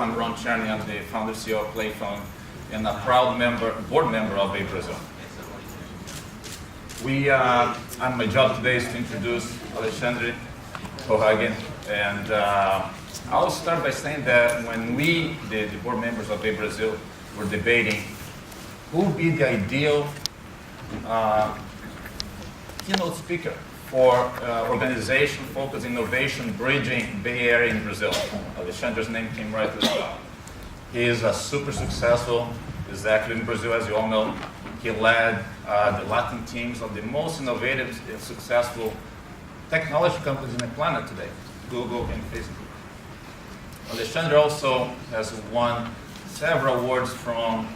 I'm Ron Czerny. I'm the founder CEO of PlayPhone and a proud board member of BayBrazil. My job today is to introduce Alexandre Cohagen, and I'll start by saying that when we, the board members of BayBrazil, were debating who would be the ideal keynote speaker for organization focused innovation bridging Bay Area in Brazil, Alexandre's name came right to the top. He is a super successful executive in Brazil, as you all know. He led the Latin teams of the most innovative and successful technology companies on the planet today, Google and Facebook. Alexandre also has won several awards from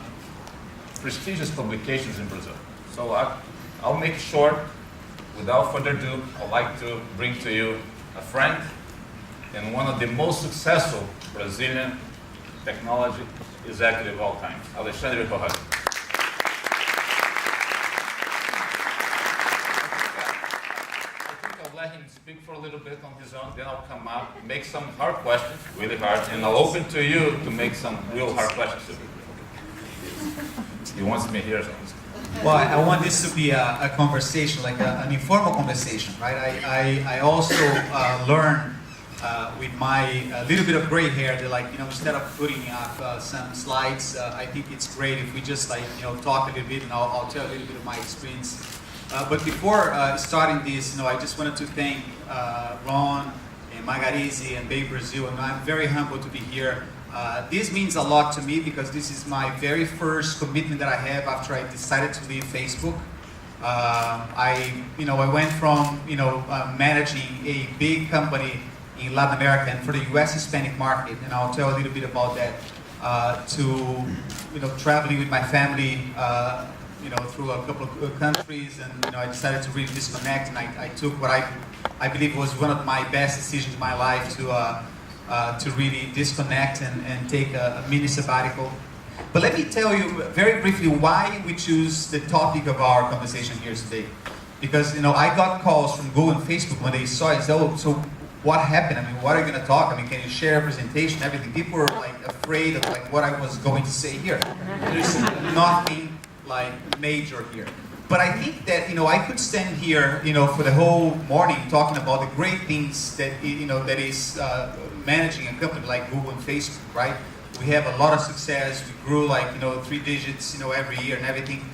prestigious publications in Brazil. So I'll make it short. Without further ado, I'd like to bring to you a friend and one of the most successful Brazilian technology executive of all time, Alexandre Cohagen. I'll let him speak for a little bit on his own, then I'll come up, make some hard questions, really hard, and I'll open to you to make some real hard questions too. He wants me here. So. Well, I want this to be a conversation, like an informal conversation, right? I also learned with my little bit of gray hair that, like, instead of putting up some slides, I think it's great if we just, like, talk a little bit, and I'll tell a little bit of my experience. But before starting this, I just wanted to thank Ron and Magarizi and BayBrazil, and I'm very humbled to be here. This means a lot to me because this is my very first commitment that I have after I decided to leave Facebook. I went from managing a big company in Latin America and for the U.S. Hispanic market, and I'll tell a little bit about that. To traveling with my family, through a couple of countries, and I decided to really disconnect, and I took what I believe was one of my best decisions in my life to really disconnect and take a mini sabbatical. But let me tell you very briefly why we choose the topic of our conversation here today. Because I got calls from Google and Facebook when they saw it. So what happened? I mean, what are you going to talk? I mean, can you share a presentation, everything? People were like afraid of like what I was going to say here. There's nothing like major here. But I think that I could stand here for the whole morning talking about the great things that that is managing a company like Google and Facebook, right? We have a lot of success. We grew like 3 digits every year and everything.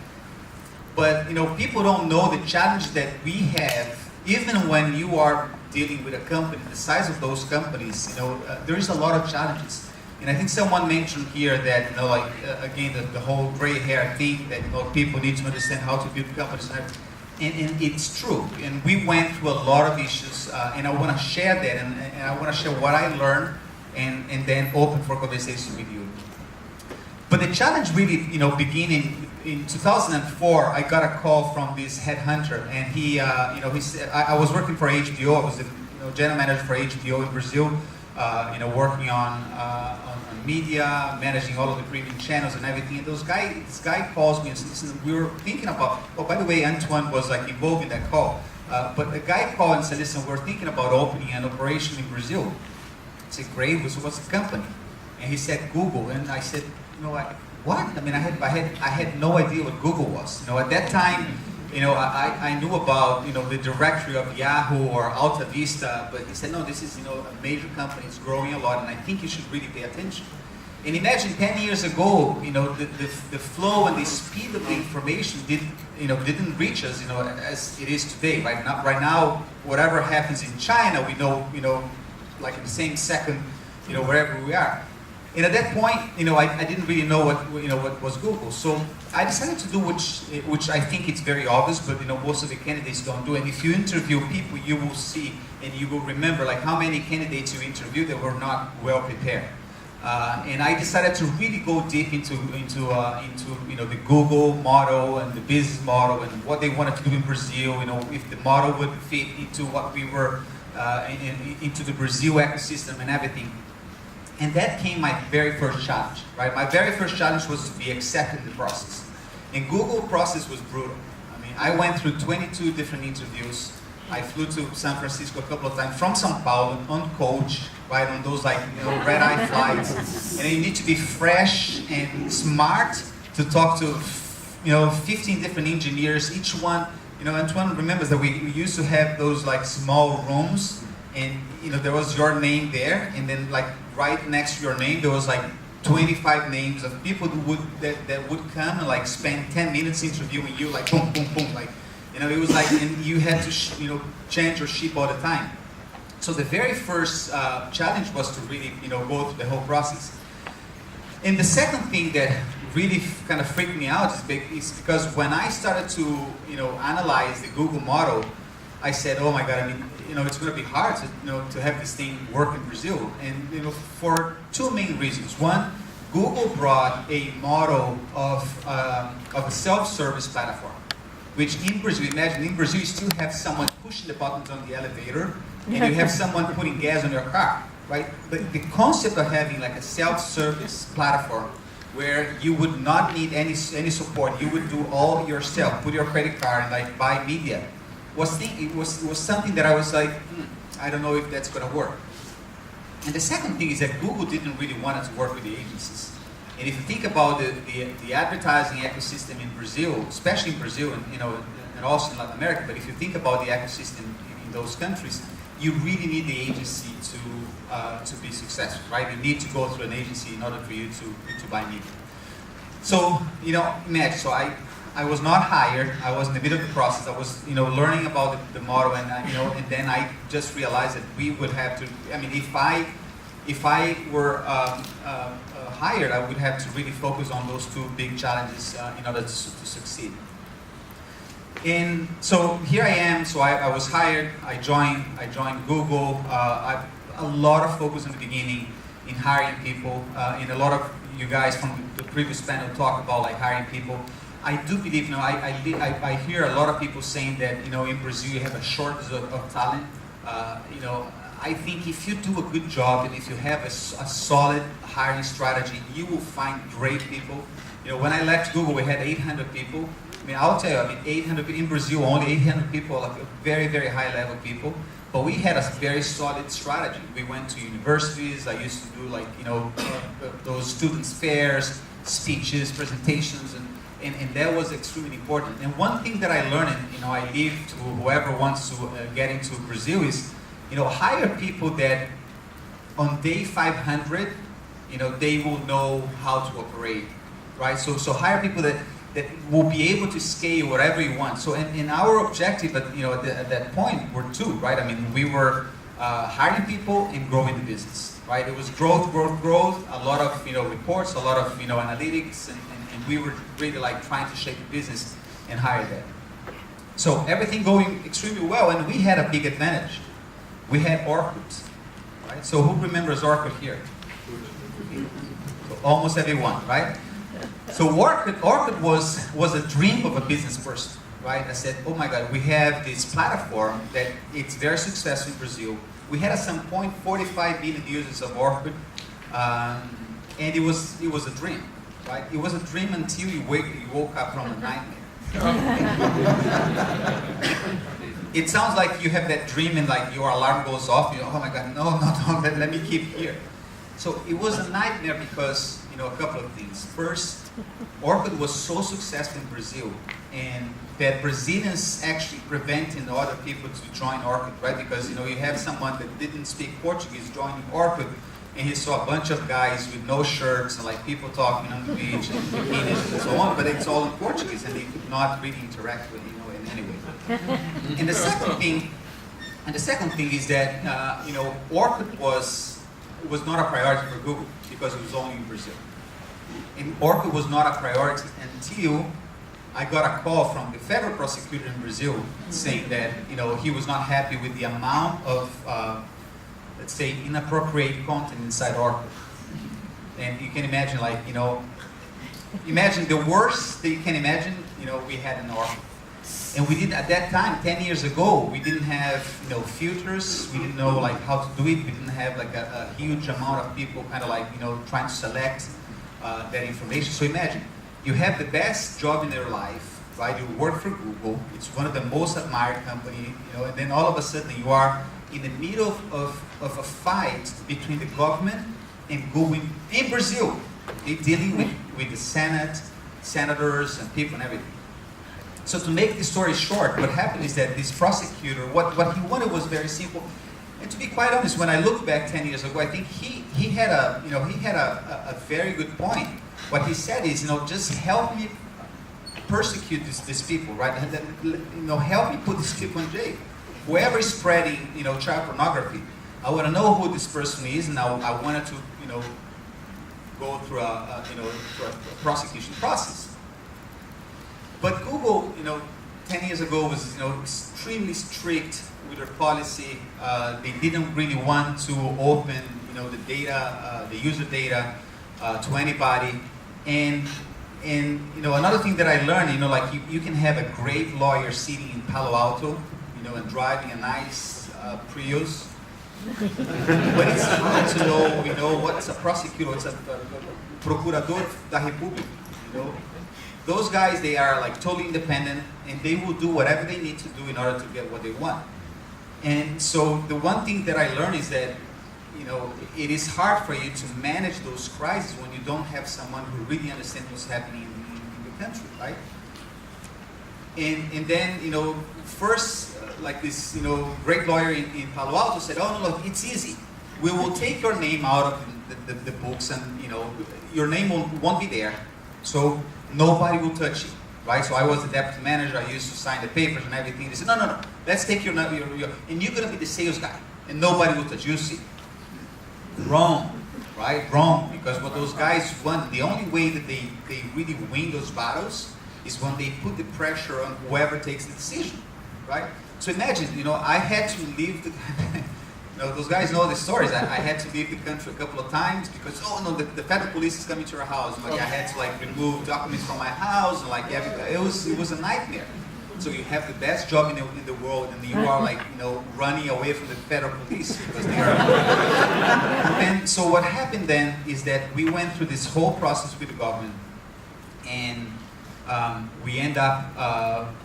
But people don't know the challenge that we have, even when you are dealing with a company the size of those companies. There is a lot of challenges. And I think someone mentioned here that, again, the whole gray hair thing, that people need to understand how to build companies and it's true. And we went through a lot of issues, and I want to share that, and I want to share what I learned, and then open for conversation with you. But the challenge really, beginning in 2004, I got a call from this headhunter, and he said, I was working for HBO. I was the general manager for HBO in Brazil. Working on media, managing all of the premium channels and everything. And this guy calls me and says, we were thinking about, oh, by the way, Antoine was like involved in that call. But the guy called and said, listen, we're thinking about opening an operation in Brazil. I said, great, what's the company? And he said, Google. And I said, what? I mean, I had no idea what Google was. At that time, I knew about, the directory of Yahoo or Alta Vista, but he said, no, this is, a major company, it's growing a lot, and I think you should really pay attention. And imagine 10 years ago, the flow and the speed of the information didn't reach us, as it is today. Right now, whatever happens in China, we know, like in the same second, wherever we are. And at that point, I didn't really know what was Google. So I decided to do which I think it's very obvious, but most of the candidates don't do. And if you interview people, you will see and you will remember like how many candidates you interviewed that were not well prepared. And I decided to really go deep into the Google model and the business model and what they wanted to do in Brazil. If the model would fit into what we were into the Brazil ecosystem and everything. And that came my very first challenge, right? My very first challenge was to be accepted in the process. And Google process was brutal. I mean, I went through 22 different interviews. I flew to San Francisco a couple of times from São Paulo on coach, right, on those like, red-eye flights. And you need to be fresh and smart to talk to, 15 different engineers, each one. Antoine remembers that we used to have those like small rooms, and there was your name there, and then like right next to your name there was like 25 names of people that would come and like spend 10 minutes interviewing you, like boom, boom, boom, like it was like, and you had to change your ship all the time. So the very first challenge was to really go through the whole process. And the second thing that really kind of freaked me out is because when I started to analyze the Google model, I said, oh my God, it's going to be hard to have this thing work in Brazil, and for two main reasons. One, Google brought a model of a self-service platform, which in Brazil, imagine in Brazil you still have someone pushing the buttons on the elevator, and you have someone putting gas on your car, right? But the concept of having like a self-service platform where you would not need any support, you would do all yourself, put your credit card and like buy media, was something that I was like, I don't know if that's going to work. And the second thing is that Google didn't really want us to work with the agencies. And if you think about the advertising ecosystem in Brazil, especially in Brazil and also in Latin America, but if you think about the ecosystem in those countries, you really need the agency to be successful, right? You need to go through an agency in order for you to buy media. So, imagine, so I was not hired. I was in the middle of the process. I was, learning about the model, and and then I just realized that we would have to. If I were hired, I would have to really focus on those two big challenges in order to succeed. And so here I am. So I was hired. I joined Google. A lot of focus in the beginning in hiring people, and a lot of you guys from the previous panel talk about like hiring people. I do believe, I hear a lot of people saying that, in Brazil you have a shortage of talent. I think if you do a good job and if you have a solid hiring strategy, you will find great people. When I left Google, we had 800 people. I'll tell you, 800 in Brazil, only 800 people, like very, very high level people. But we had a very solid strategy. We went to universities. I used to do like, those students' fairs, speeches, presentations, and that was extremely important. And one thing that I learned, I leave to whoever wants to get into Brazil is, hire people that on day 500, they will know how to operate, right? So hire people that will be able to scale whatever you want. So in our objective at that point were two, right? We were hiring people and growing the business, right? It was growth, a lot of reports, a lot of analytics, and we were really like trying to shape the business and hire them. So everything going extremely well, and we had a big advantage. We had Orkut, right? So who remembers Orkut here? So almost everyone, right? So Orkut was a dream of a business person, right? I said, oh my God, we have this platform that it's very successful in Brazil. We had at some point 45 million users of Orkut, and it was a dream, right? It was a dream until you woke up from a nightmare. It sounds like you have that dream and like your alarm goes off. Oh my God, no, let me keep here. So it was a nightmare because a couple of things. First, Orkut was so successful in Brazil, and that Brazilians actually preventing other people to join Orkut, right? Because you have someone that didn't speak Portuguese joining Orkut, and he saw a bunch of guys with no shirts and like people talking on the beach and bikinis and so on, but it's all in Portuguese, and they could not really interact with in any way. And the second thing is that Orkut was not a priority for Google because it was only in Brazil. And Orkut was not a priority until I got a call from the federal prosecutor in Brazil saying that he was not happy with the amount of let's say inappropriate content inside Orkut. And you can imagine imagine the worst that you can imagine we had in Orkut. And we did at that time, 10 years ago, we didn't have filters. We didn't know like how to do it. We didn't have like a huge amount of people kind of like trying to select that information. So imagine you have the best job in your life. right? You work for Google. It's one of the most admired company, and then all of a sudden you are in the middle of a fight between the government and Google in Brazil. They're dealing with the Senate, senators, and people and everything. So to make the story short, what happened is that this prosecutor, what he wanted was very simple. And to be quite honest, when I look back 10 years ago, I think he had a very good point. What he said is, just help me persecute these people, right? Help me put these people in jail. Whoever is spreading, child pornography, I want to know who this person is, and I wanted to, go through through a prosecution process. But Google, 10 years ago was, extremely strict with their policy. They didn't really want to open, the data, the user data, to anybody. And another thing that I learned, like you can have a great lawyer sitting in Palo Alto, and driving a nice Prius. But it's hard to know, what's a prosecutor, what's a procurador da República, Those guys, they are like totally independent, and they will do whatever they need to do in order to get what they want. And so the one thing that I learned is that, it is hard for you to manage those crises when you don't have someone who really understands what's happening in the country, right? And then, first, like this, great lawyer in Palo Alto said, oh, no, look, it's easy. We will take your name out of the books, and, your name won't be there. So nobody will touch you, right? So I was the deputy manager. I used to sign the papers and everything. They said, no. Let's take your and you're going to be the sales guy, and nobody will touch you. See, wrong, right? Wrong, because what those guys want, the only way that they really win those battles is when they put the pressure on whoever takes the decision, right? So imagine, I had to leave the. Those guys know the stories. I had to leave the country a couple of times because, the federal police is coming to your house. Like, I had to remove documents from my house, and it was a nightmare. So you have the best job in the world, and you are running away from the federal police because they are. And so what happened then is that we went through this whole process with the government, and we end up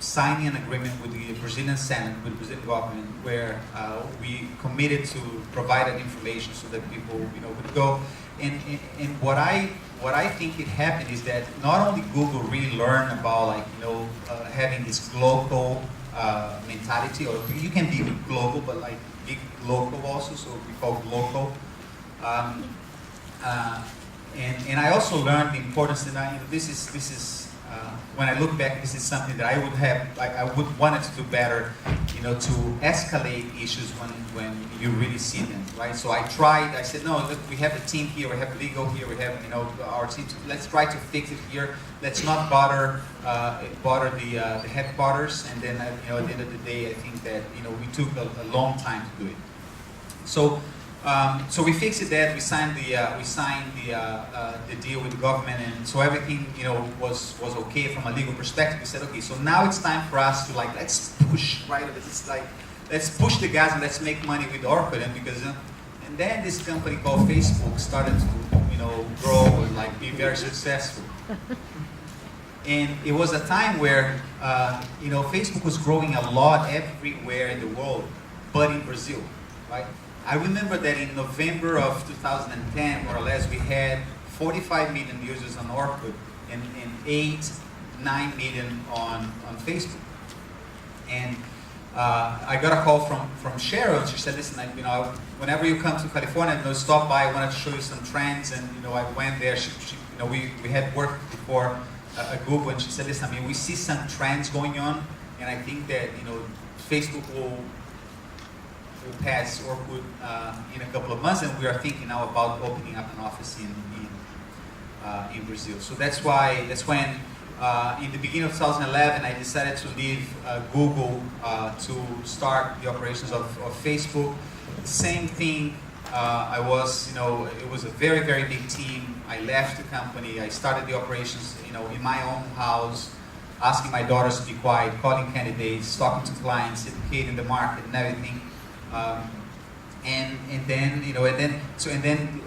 signing an agreement with the Brazilian Senate, with the Brazilian government, where we committed to provide that information so that people, would go. And what I think it happened is that not only Google really learned about having this global mentality, or you can be global, but be local also, so we call local. And I also learned the importance that this is. When I look back, this is something that I would want to do better, to escalate issues when you really see them, right? So I said, no, look, we have a team here, we have legal here, we have, our team, let's try to fix it here. Let's not bother the headquarters. And then, at the end of the day, I think that, we took a long time to do it. So we fixed it. That we signed the deal with the government, and so everything was okay from a legal perspective. We said, okay, so now it's time for us to let's push, right? Let's push the gas and let's make money with Orkut, and then this company called Facebook started to grow and be very successful. And it was a time where Facebook was growing a lot everywhere in the world, but in Brazil, right? I remember that in November of 2010, more or less, we had 45 million users on Orkut and 9 million on Facebook. And I got a call from Cheryl. She said, listen, whenever you come to California, stop by. I wanted to show you some trends. And I went there. We had worked before at Google, and she said, listen, we see some trends going on, and I think that Facebook will pass Orkut in a couple of months, and we are thinking now about opening up an office in Brazil. So that's when in the beginning of 2011 I decided to leave Google to start the operations of Facebook. Same thing. It was a very, very big team. I left the company. I started the operations in my own house, asking my daughters to be quiet, calling candidates, talking to clients, educating the market and everything. and then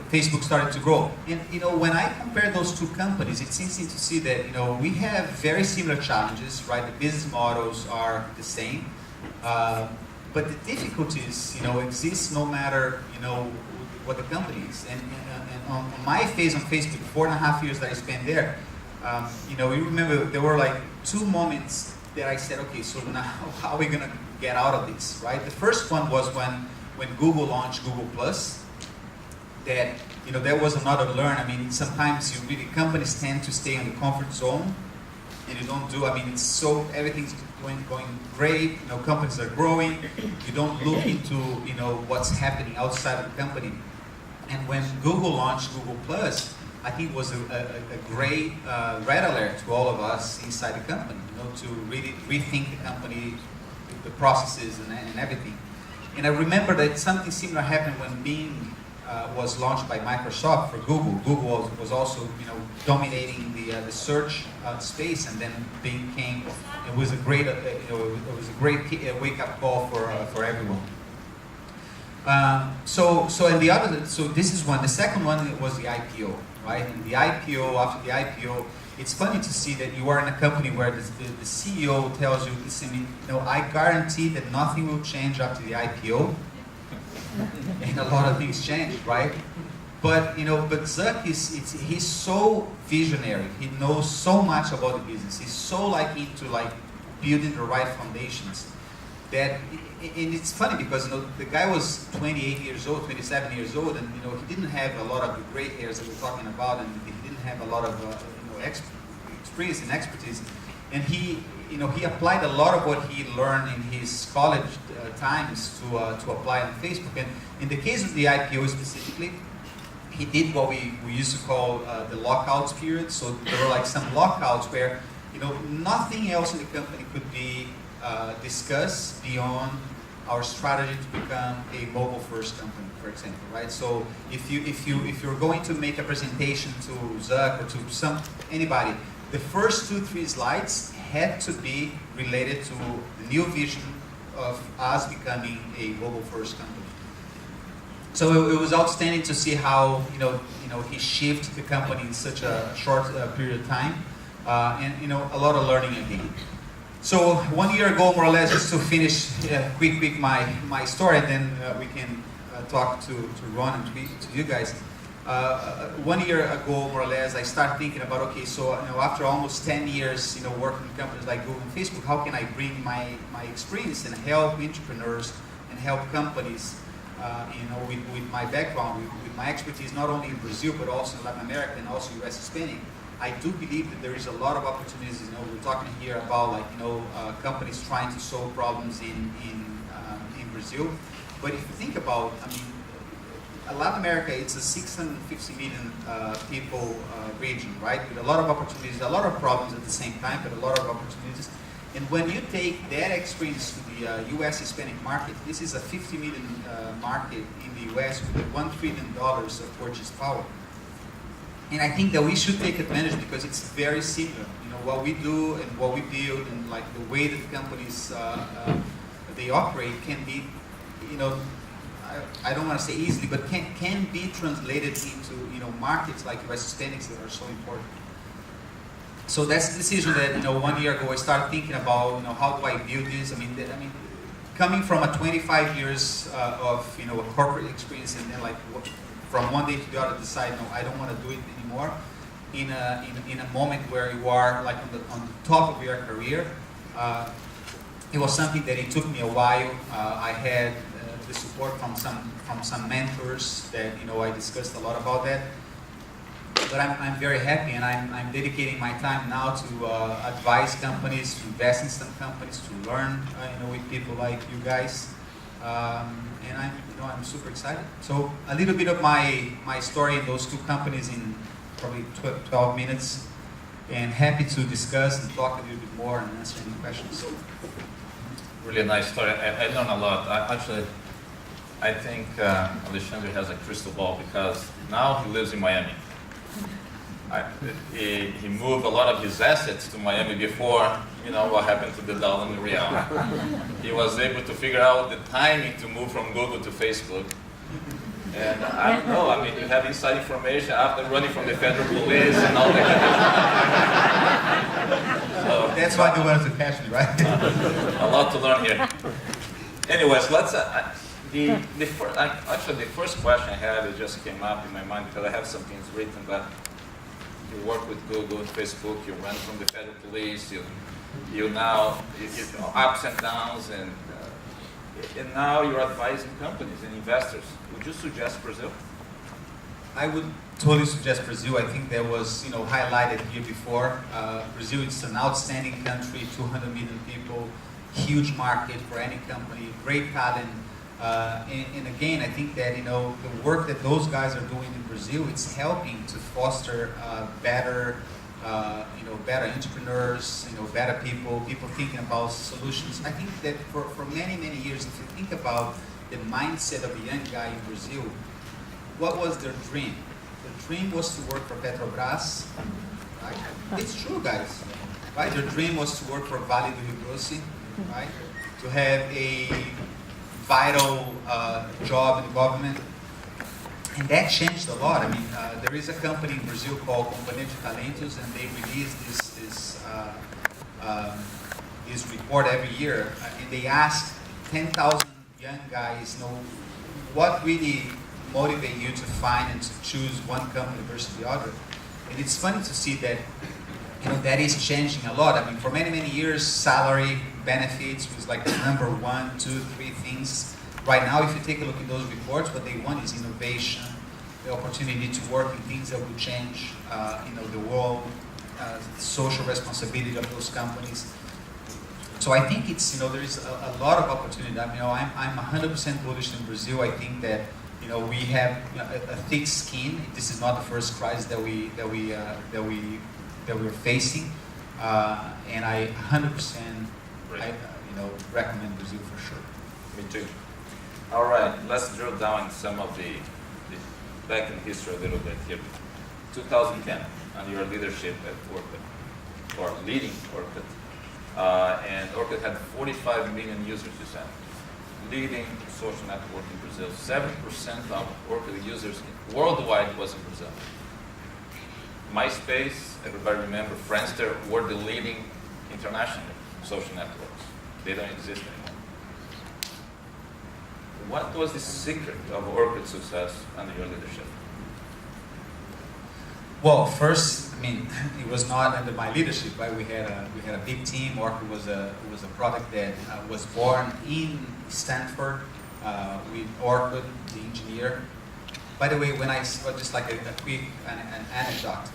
Facebook started to grow. And when I compare those two companies, it's easy to see that we have very similar challenges, right? The business models are the same, but the difficulties exist no matter what the company is. And on my phase on Facebook, 4.5 years that I spent there, you remember there were like 2 moments that I said, okay, so now how are we gonna get out of this, right? The first one was when Google launched Google Plus. That that was another learn. I mean, sometimes companies tend to stay in the comfort zone, and you don't do. I mean, it's so everything's going great. Companies are growing. You don't look into what's happening outside of the company. And when Google launched Google Plus, I think it was a great red alert to all of us inside the company. To really rethink the company, the processes, and everything. And I remember that something similar happened when Bing was launched by Microsoft for Google. Google was also dominating the search space, and then Bing came. It was a great wake up call for everyone. So this is one. The second one was the IPO, right? And the IPO, after the IPO, it's funny to see that you are in a company where the CEO tells you, listen, I guarantee that nothing will change after the IPO. And a lot of things change, right? But but Zuck he's so visionary. He knows so much about the business. He's so into building the right foundations. And it's funny because the guy was 28 years old, 27 years old, and he didn't have a lot of the gray hairs that we're talking about, and he didn't have a lot of experience and expertise. And he applied a lot of what he learned in his college times to apply on Facebook. And in the case of the IPO specifically, he did what we used to call the lockouts period. So there were some lockouts where nothing else in the company could be discussed beyond our strategy to become a mobile-first company, for example, right? So if you're going to make a presentation to Zuck or to anybody, the first 2-3 slides had to be related to the new vision of us becoming a mobile-first company. So it was outstanding to see how he shifted the company in such a short period of time, and a lot of learning again. So 1 year ago, more or less, just to finish quick my story, and then we can talk to Ron and to you guys. 1 year ago, more or less, I started thinking about, okay, so after almost 10 years, working in companies like Google and Facebook, how can I bring my experience and help entrepreneurs and help companies, with my background, with my expertise, not only in Brazil but also in Latin America and also U.S. Hispanic. I do believe that there is a lot of opportunities. We're talking here about companies trying to solve problems in Brazil. But if you think about, Latin America, it's a 650 million people region, right? With a lot of opportunities, a lot of problems at the same time, but a lot of opportunities. And when you take that experience to the U.S. Hispanic market, this is a 50 million market in the U.S. with $1 trillion of purchase power. And I think that we should take advantage because it's very similar. What we do and what we build and the way that companies they operate can be, I don't want to say easily, but can be translated into markets like U.S. Hispanics that are so important. So that's the decision that 1 year ago I started thinking about how do I build this. Coming from a 25 years of corporate experience and then from one day to the other decide no, I don't want to do it anymore. In a moment where you are on the top of your career, it was something that it took me a while. I had the support from some mentors that I discussed a lot about that. But I'm very happy, and I'm dedicating my time now to advise companies, to invest in some companies, to learn with people like you guys, and I'm super excited. So a little bit of my story in those two companies in probably 12 minutes, and happy to discuss and talk a little bit more and answer any questions. Really nice story. I learned a lot. I think Alexandre has a crystal ball because now he lives in Miami. He moved a lot of his assets to Miami before, what happened to the dollar and the real. He was able to figure out the timing to move from Google to Facebook. And I don't know, I mean, you have inside information after running from the federal police and all that. So, that's why they wanted to catch me, right? a lot to learn here. Anyways, let's, actually the first question I had, it just came up in my mind because I have some things written, but you work with Google and Facebook, you run from the federal police, you now, ups and downs, and now you're advising companies and investors. Would you suggest Brazil? I would totally suggest Brazil. I think that was highlighted here before. Brazil is an outstanding country, 200 million people, huge market for any company, great talent. And again, I think that the work that those guys are doing in Brazil, it's helping to foster better better entrepreneurs, better people thinking about solutions. I think that for many years, if you think about the mindset of a young guy in Brazil, what was their dream? Their dream was to work for Petrobras, right? It's true, guys, right? Their dream was to work for Vale do Rio Doce, right? To have a vital job in the government. And that changed a lot. I mean, there is a company in Brazil called Companhia de Talentos, and they release this report every year. And they ask 10,000 young guys, what really motivate you to find and to choose one company versus the other. And it's funny to see that, that is changing a lot. I mean, for many years, salary, benefits was like the number 1, 2, 3 things. Right now, if you take a look at those reports, what they want is innovation, the opportunity to work in things that will change, the world, social responsibility of those companies. So I think it's, there is a lot of opportunity. I mean, I'm 100% bullish in Brazil. I think that, we have a thick skin. This is not the first crisis that we're facing, and I 100% recommend Brazil for sure. Me too. All right, let's drill down in some of the back in history a little bit here. 2010, and your leadership at Orkut, or leading Orkut, and Orkut had 45 million users, you said. Leading social network in Brazil. 7% of Orkut users worldwide was in Brazil. MySpace, everybody remember, Friendster, were the leading international social networks. They don't exist anymore. What was the secret of Orkut's success under your leadership? Well, first, I mean, it was not under my leadership, right? We had a big team. Orkut was a product that was born in Stanford with Orkut, the engineer. By the way, when I just like a quick an anecdote,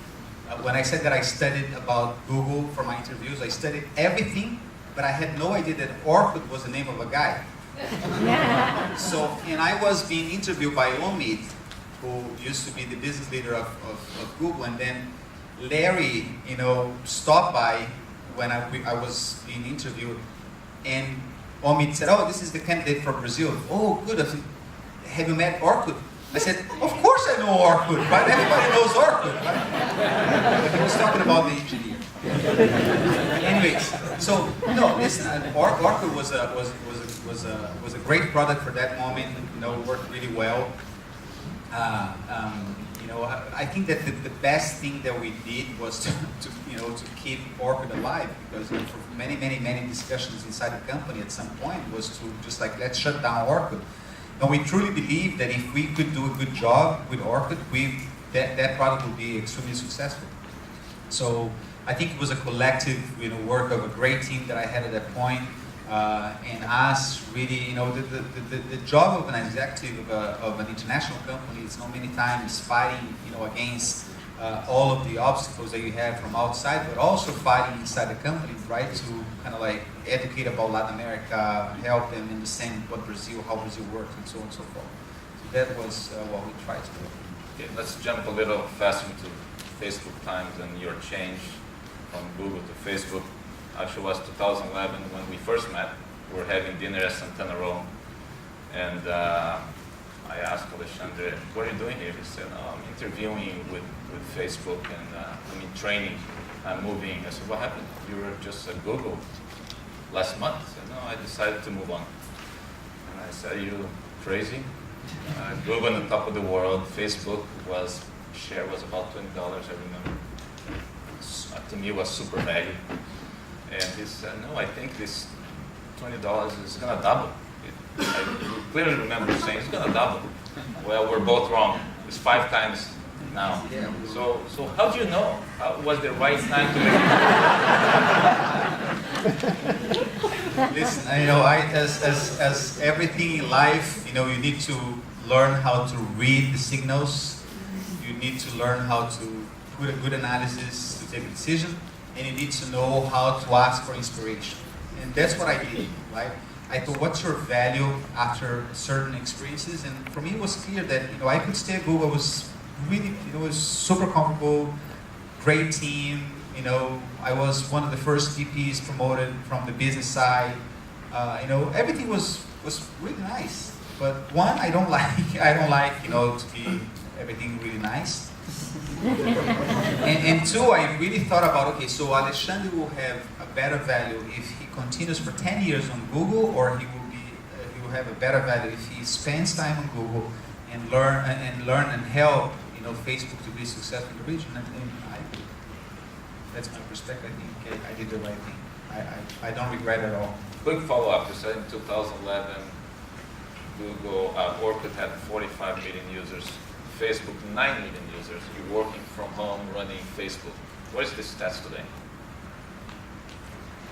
when I said that I studied about Google for my interviews, I studied everything, but I had no idea that Orkut was the name of a guy. So, and I was being interviewed by Omid, who used to be the business leader of Google, and then Larry, stopped by when I was being interviewed, and Omid said, "Oh, this is the candidate for Brazil." "Oh, good. I said, have you met Orkut?" I said, "Of course I know Orkut, right? Everybody knows Orkut, right?" But he was talking about the engineer. Anyways, so no, listen, Orkut was a great product for that moment. Worked really well. I think that the best thing that we did was to keep Orkut alive, because for many discussions inside the company at some point was to just like, let's shut down Orkut. And we truly believe that if we could do a good job with Orkut, that product would be extremely successful. So I think it was a collective work of a great team that I had at that point. And us really, the job of an executive of an international company is many times fighting, against all of the obstacles that you have from outside, but also fighting inside the company, right? To kind of like educate about Latin America, help them understand how Brazil works, and so on and so forth. So that was what we tried to do. Okay, let's jump a little faster into Facebook times and your change from Google to Facebook. Actually, it was 2011 when we first met. We were having dinner at Santana Row, and I asked Alexandre, "What are you doing here?" He said, "Oh, I'm interviewing with Facebook, and I'm in training. I'm moving." I said, "What happened? You were just at Google last month." He said, "No, I decided to move on." And I said, "Are you crazy? Google on the top of the world. Facebook share was about $20, I remember. To me, it was super value. And he said, no, I think this $20 is going to double. I clearly remember saying it's going to double. Well, we're both wrong. It's 5 times now. Yeah. So how do you know? Was the right time to make it? Listen, as everything in life, you need to learn how to read the signals. You need to learn how to put a good analysis to take a decision, and you need to know how to ask for inspiration. And that's what I did, right? I thought, what's your value after certain experiences? And for me, it was clear that I could stay at Google. I was really, it was super comfortable, great team. I was one of the first VPs promoted from the business side. Everything was really nice. But one, I don't like to be everything really nice. and two, I really thought about, okay, so Alexandre will have a better value if he continues for 10 years on Google, or he will have a better value if he spends time on Google and learn and help Facebook to be successful in the region. And that's my perspective. I think I did the right thing. I don't regret it at all. Quick follow-up. You said in 2011, Google, Orkut had 45 million users, Facebook 9 million users. You're working from home, running Facebook. What is the stats today?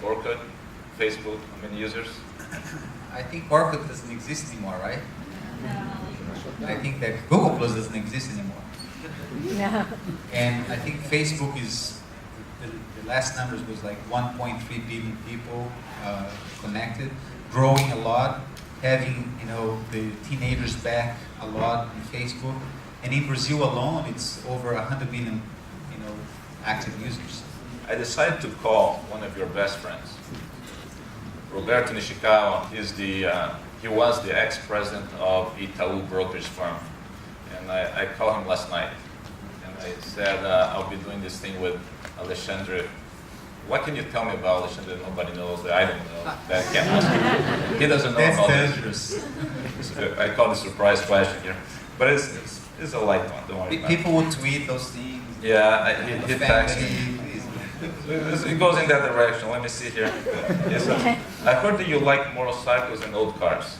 Orkut, Facebook, how many users? I think Orkut doesn't exist anymore, right? No. I think that Google Plus doesn't exist anymore. No. And I think Facebook is, the last numbers was like 1.3 billion people connected, growing a lot, having the teenagers back a lot on Facebook. And in Brazil alone, it's over 100 million active users. I decided to call one of your best friends, Roberto Nishikawa. He was the ex-president of Itaú brokerage firm. And I called him last night. And I said, I'll be doing this thing with Alexandre. What can you tell me about Alexandre that nobody knows, that I don't know, that I can't ask? He doesn't know That's about dangerous. this. I call it a surprise question here. But it's a light one, don't worry about it. People would tweet those things. Yeah, he texted me. It goes in that direction. Let me see here. Yes, I heard that you like motorcycles and old cars.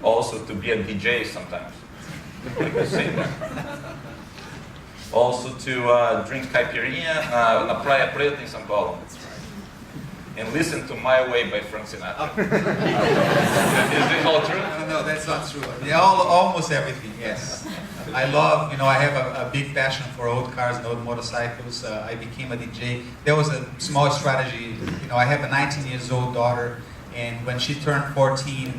Also, to be a DJ sometimes. Like you say. Also, to drink caipirinha na Praia Preta in São Paulo. And listen to My Way by Frank Sinatra. Is it all true? No, that's not true. Yeah, almost everything, yes. I love, I have a big passion for old cars and old motorcycles. I became a DJ. There was a small strategy. I have a 19-year-old daughter, and when she turned 14,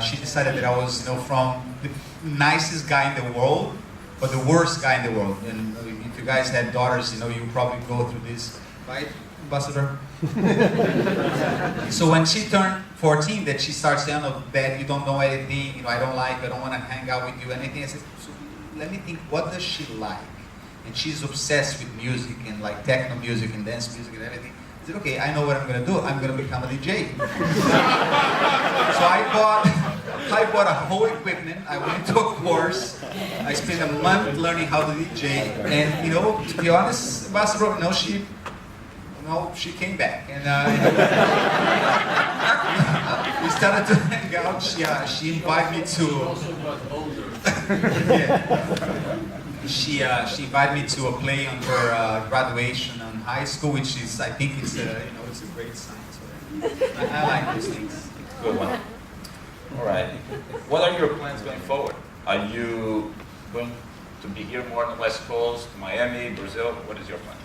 she decided that I was, from the nicest guy in the world, but the worst guy in the world. And if you guys had daughters, you probably go through this, right, Ambassador? So when she turned 14, that she starts saying, Dad, you don't know anything, I don't want to hang out with you, anything. I said, so let me think, what does she like? And she's obsessed with music and like techno music and dance music and everything. I said, okay, I know what I'm going to do. I'm going to become a DJ. So I bought a whole equipment. I went to a course. I spent a month learning how to DJ. And, to be honest, Ambassador, she came back. And we started to hang out. She invited me to... yeah. She invited me to a play on her graduation on high school, which is, I think it's a great sign. So I like those things. Good one. All right. What are your plans going forward? Are you going to be here more on the West Coast, Miami, Brazil? What is your plans?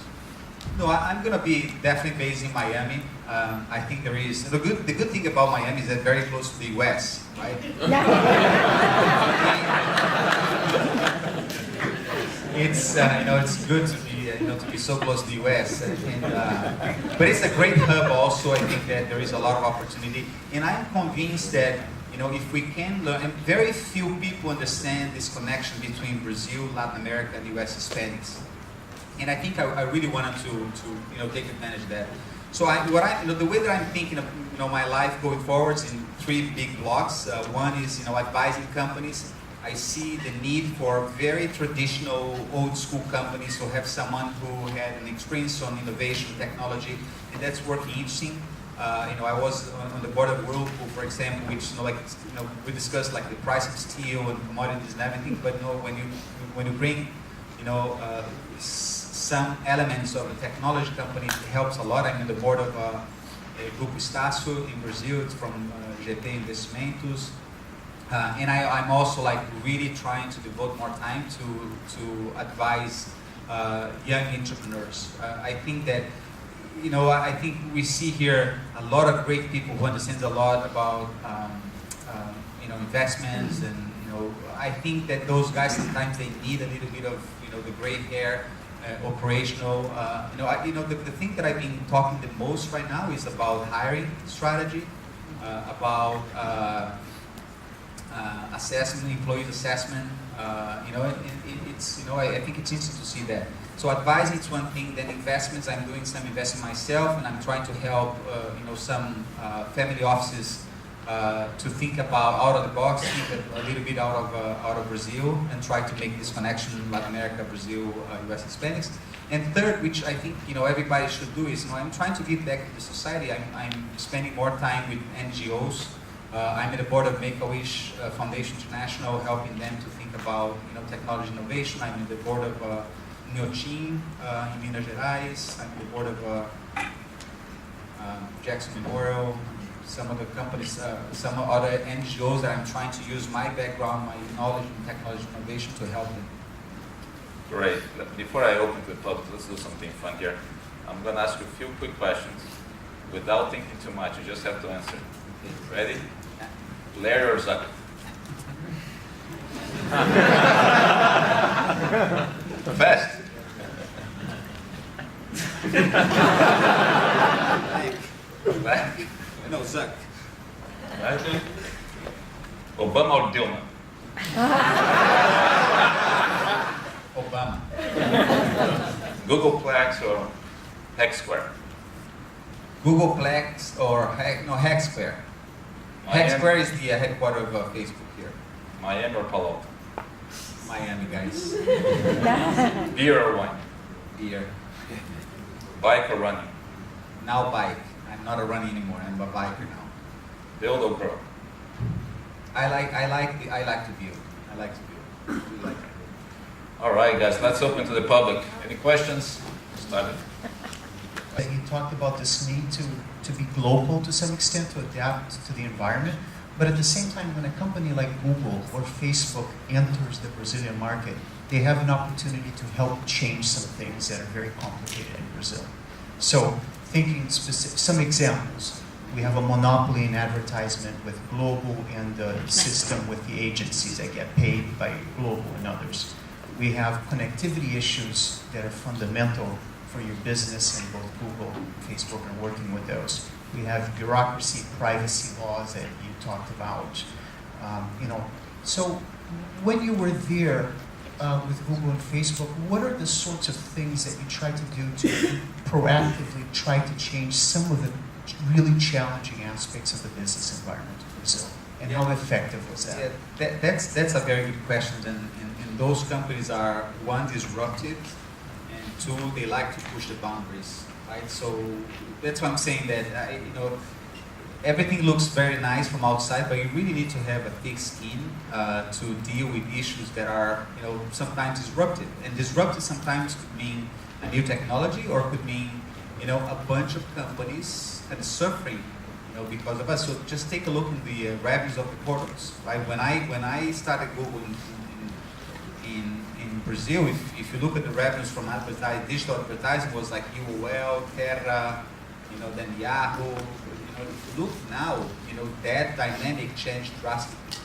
No, I'm going to be definitely based in Miami. I think there is the good thing about Miami is that very close to the U.S., right? It's it's good to be so close to the U.S. But it's a great hub also. I think that there is a lot of opportunity, and I'm convinced that if we can learn, and very few people understand this connection between Brazil, Latin America, and U.S. Hispanics. And I think I really wanted to take advantage of that. So the way that I'm thinking of my life going forward is in three big blocks. One is advising companies. I see the need for very traditional, old school companies to have someone who had an experience on innovation, technology, and that's working interesting. I was on the board of Whirlpool, for example, which we discussed like the price of steel and commodities and everything. But when you bring some elements of a technology company, it helps a lot. I'm on the board of Grupo Estácio in Brazil. It's from GT Investimentos. And I'm also like really trying to devote more time to advise young entrepreneurs. I think that I think we see here a lot of great people who understand a lot about investments, and I think that those guys sometimes they need a little bit of the gray hair, operational. The thing that I've been talking the most right now is about hiring strategy, about assessment, employees assessment. I think it's interesting to see that. So advising is one thing. Then investments, I'm doing some investing myself, and I'm trying to help some family offices to think about out of the box, think a little bit out of Brazil, and try to make this connection Latin America, Brazil, U.S. Hispanics. And third, which I think everybody should do, is I'm trying to give back to the society. I'm spending more time with NGOs. I'm at the board of Make-A-Wish Foundation International, helping them to think about technology innovation. I'm at the board of Neotim in Minas Gerais. I'm at the board of Jackson Memorial. Some of the companies, some other NGOs that I'm trying to use my background, my knowledge in technology innovation to help them. Great. Before I open to the public, let's do something fun here. I'm going to ask you a few quick questions without thinking too much. You just have to answer. Ready? Larry or Zucker? Fast. Back. No, Zuck. Right. Obama or Dilma? Obama. Googleplex or Hex Square? Googleplex or Hex Square. Hex Square is the headquarters of Facebook here. Miami or Palo Alto? Miami, guys. Beer or wine? Beer. Bike or running? Now bike. I'm not a runner anymore. I'm a biker now. Build or grow? I like to build. I like to build. I like it. All right, guys. Let's open to the public. Any questions? Start it. You talked about this need to be global to some extent, to adapt to the environment. But at the same time, when a company like Google or Facebook enters the Brazilian market, they have an opportunity to help change some things that are very complicated in Brazil. So, thinking specific, some examples. We have a monopoly in advertisement with Globo and the system with the agencies that get paid by Globo and others. We have connectivity issues that are fundamental for your business, and both Google and Facebook are working with those. We have bureaucracy, privacy laws that you talked about. So when you were there with Google and Facebook, what are the sorts of things that you try to do to proactively try to change some of the really challenging aspects of the business environment in Brazil? And how effective was that? Yeah, that's a very good question. And those companies are, one, disruptive, and two, they like to push the boundaries, right? So that's why I'm saying that everything looks very nice from outside, but you really need to have a thick skin to deal with issues that are sometimes disruptive. And disruptive sometimes could mean a new technology, or could mean a bunch of companies that are suffering because of us. So just take a look at the revenues of the portals, right? When I started Google in Brazil, if you look at the revenues from digital advertising, was like UOL, Terra, then Yahoo. If you look now, that dynamic changed drastically.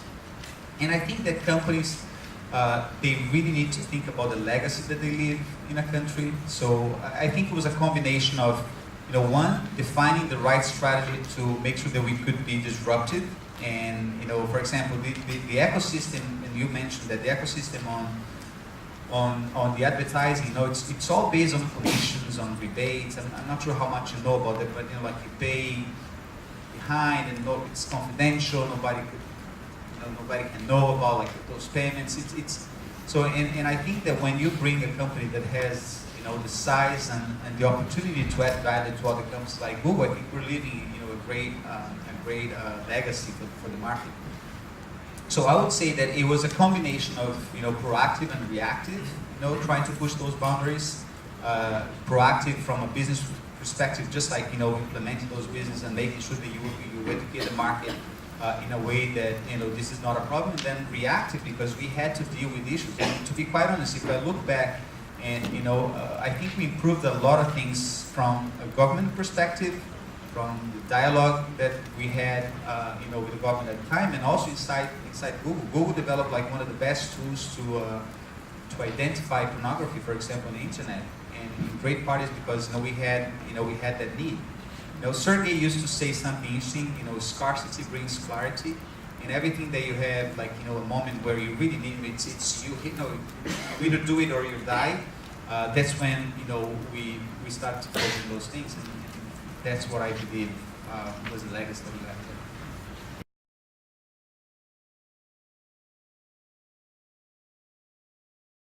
And I think that companies, they really need to think about the legacy that they leave in a country. So I think it was a combination of, one, defining the right strategy to make sure that we could be disruptive. And, for example, the ecosystem, and you mentioned that the ecosystem on the advertising, you know, it's all based on commissions, on rebates. I'm not sure how much you know about that, but you know, like you pay behind, and no, it's confidential. Nobody can know about like those payments. It's so, and I think that when you bring a company that has, you know, the size and the opportunity to add value to other companies like Google, I think we're leaving, you know, a great legacy for the market. So I would say that it was a combination of, you know, proactive and reactive, you know, trying to push those boundaries. Proactive from a business perspective, just like, you know, implementing those businesses and making sure that you educate the market in a way that, you know, this is not a problem. And then reactive, because we had to deal with issues. And to be quite honest, if I look back, and, you know, I think we improved a lot of things from a government perspective, from the dialogue that we had, you know, with the government at the time, and also inside Google. Google developed like one of the best tools to identify pornography, for example, on the internet, and in great part is because, you know, we had that need. You know, Sergey used to say something interesting. You know, scarcity brings clarity, and everything that you have, like, you know, a moment where you really need it, it's you know, you either do it or you die. That's when, you know, we start to focus on those things, and that's what I believe was the legacy that we have.